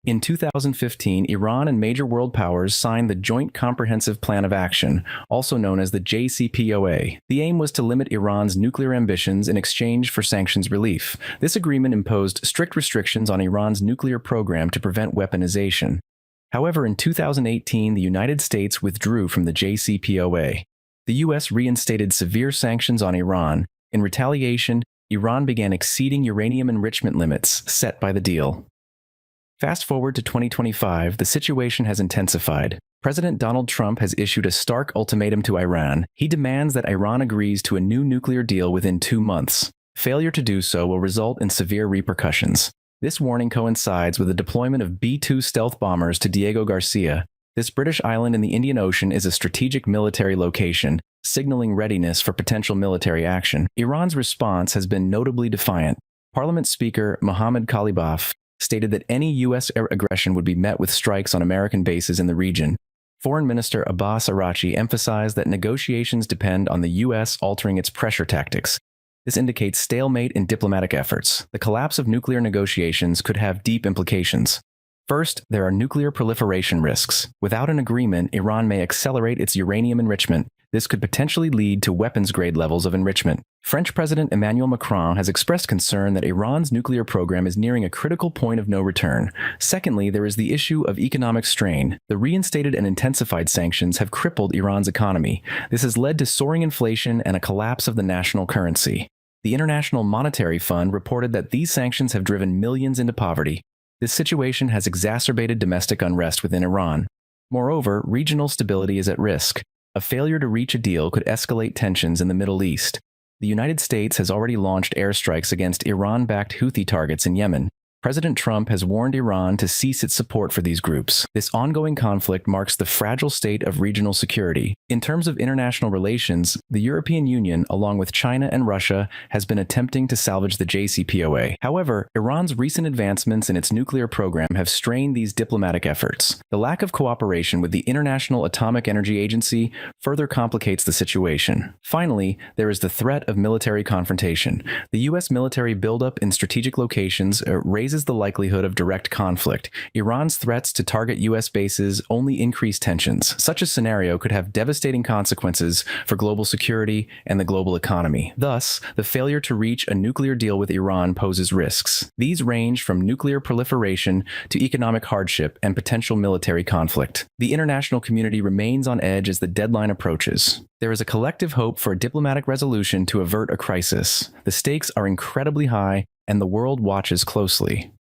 In 2015, Iran and major world powers signed the Joint Comprehensive Plan of Action, also known as the JCPOA. The aim was to limit Iran's nuclear ambitions in exchange for sanctions relief. This agreement imposed strict restrictions on Iran's nuclear program to prevent weaponization. However, in 2018, the United States withdrew from the JCPOA. The U.S. reinstated severe sanctions on Iran. In retaliation, Iran began exceeding uranium enrichment limits set by the deal. Fast forward to 2025, the situation has intensified. President Donald Trump has issued a stark ultimatum to Iran. He demands that Iran agrees to a new nuclear deal within 2 months. Failure to do so will result in severe repercussions. This warning coincides with the deployment of B-2 stealth bombers to Diego Garcia. This British island in the Indian Ocean is a strategic military location, signaling readiness for potential military action. Iran's response has been notably defiant. Parliament Speaker Mohammad Khalibaf stated that any U.S. aggression would be met with strikes on American bases in the region. Foreign Minister Abbas Araghchi emphasized that negotiations depend on the U.S. altering its pressure tactics. This indicates stalemate in diplomatic efforts. The collapse of nuclear negotiations could have deep implications. First, there are nuclear proliferation risks. Without an agreement, Iran may accelerate its uranium enrichment. This could potentially lead to weapons-grade levels of enrichment. French President Emmanuel Macron has expressed concern that Iran's nuclear program is nearing a critical point of no return. Secondly, there is the issue of economic strain. The reinstated and intensified sanctions have crippled Iran's economy. This has led to soaring inflation and a collapse of the national currency. The International Monetary Fund reported that these sanctions have driven millions into poverty. This situation has exacerbated domestic unrest within Iran. Moreover, regional stability is at risk. A failure to reach a deal could escalate tensions in the Middle East. The United States has already launched airstrikes against Iran-backed Houthi targets in Yemen. President Trump has warned Iran to cease its support for these groups. This ongoing conflict marks the fragile state of regional security. In terms of international relations, the European Union, along with China and Russia, has been attempting to salvage the JCPOA. However, Iran's recent advancements in its nuclear program have strained these diplomatic efforts. The lack of cooperation with the International Atomic Energy Agency further complicates the situation. Finally, there is the threat of military confrontation. The U.S. military buildup in strategic locations raises the likelihood of direct conflict. Iran's threats to target U.S. bases only increase tensions. Such a scenario could have devastating consequences for global security and the global economy. Thus, the failure to reach a nuclear deal with Iran poses risks. These range from nuclear proliferation to economic hardship and potential military conflict. The international community remains on edge as the deadline approaches. There is a collective hope for a diplomatic resolution to avert a crisis. The stakes are incredibly high, and the world watches closely.